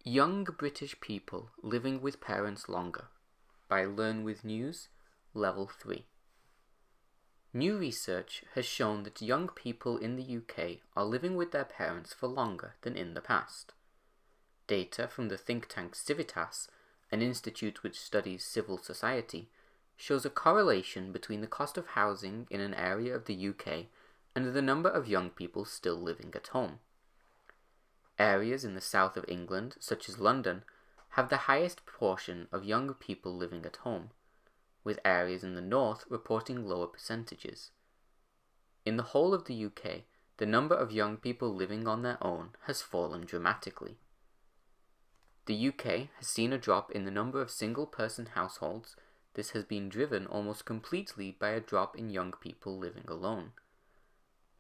Young British People Living with Parents Longer by Learn With News, Level 3. New research has shown that young people in the UK are living with their parents for longer than in the past. Data from the think tank Civitas, an institute which studies civil society, shows a correlation between the cost of housing in an area of the UK and the number of young people still living at home. Areas in the south of England, such as London, have the highest proportion of young people living at home, with areas in the north reporting lower percentages. In the whole of the UK, the number of young people living on their own has fallen dramatically. The UK has seen a drop in the number of single-person households. This has been driven almost completely by a drop in young people living alone.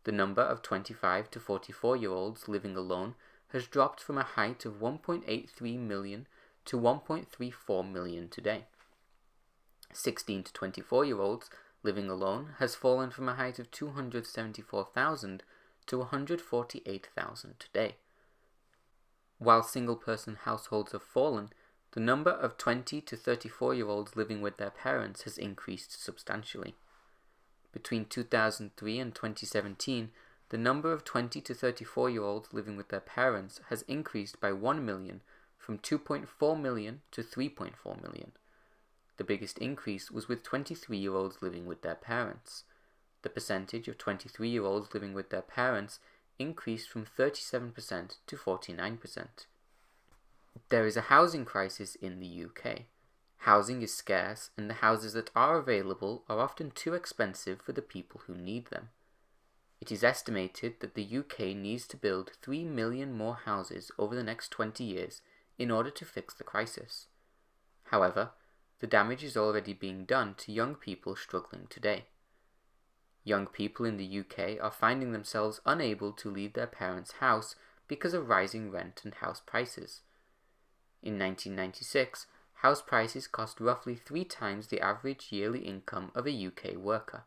The number of 25 to 44-year-olds living alone has dropped from a height of 1.83 million to 1.34 million today. 16 to 24-year-olds living alone has fallen from a height of 274,000 to 148,000 today. While single-person households have fallen, the number of 20 to 34-year-olds living with their parents has increased substantially. Between 2003 and 2017, the number of 20 to 34-year-olds living with their parents has increased by 1 million, from 2.4 million to 3.4 million. The biggest increase was with 23-year-olds living with their parents. The percentage of 23-year-olds living with their parents increased from 37% to 49%. There is a housing crisis in the UK. Housing is scarce, and the houses that are available are often too expensive for the people who need them. It is estimated that the UK needs to build 3 million more houses over the next 20 years in order to fix the crisis. However, the damage is already being done to young people struggling today. Young people in the UK are finding themselves unable to leave their parents' house because of rising rent and house prices. In 1996, house prices cost roughly 3 times the average yearly income of a UK worker.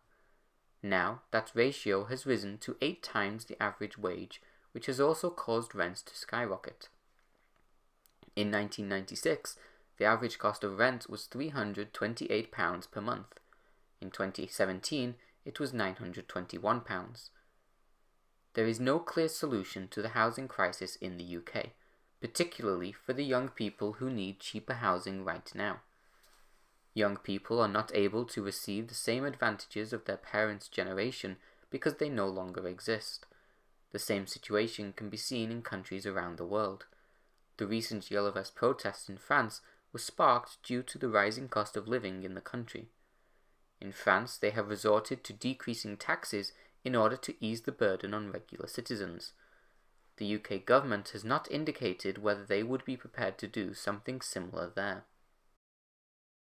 Now, that ratio has risen to 8 times the average wage, which has also caused rents to skyrocket. In 1996, the average cost of rent was £328 per month. In 2017, it was £921. There is no clear solution to the housing crisis in the UK, particularly for the young people who need cheaper housing right now. Young people are not able to receive the same advantages of their parents' generation because they no longer exist. The same situation can be seen in countries around the world. The recent Yellow Vest protests in France were sparked due to the rising cost of living in the country. In France, they have resorted to decreasing taxes in order to ease the burden on regular citizens. The UK government has not indicated whether they would be prepared to do something similar there.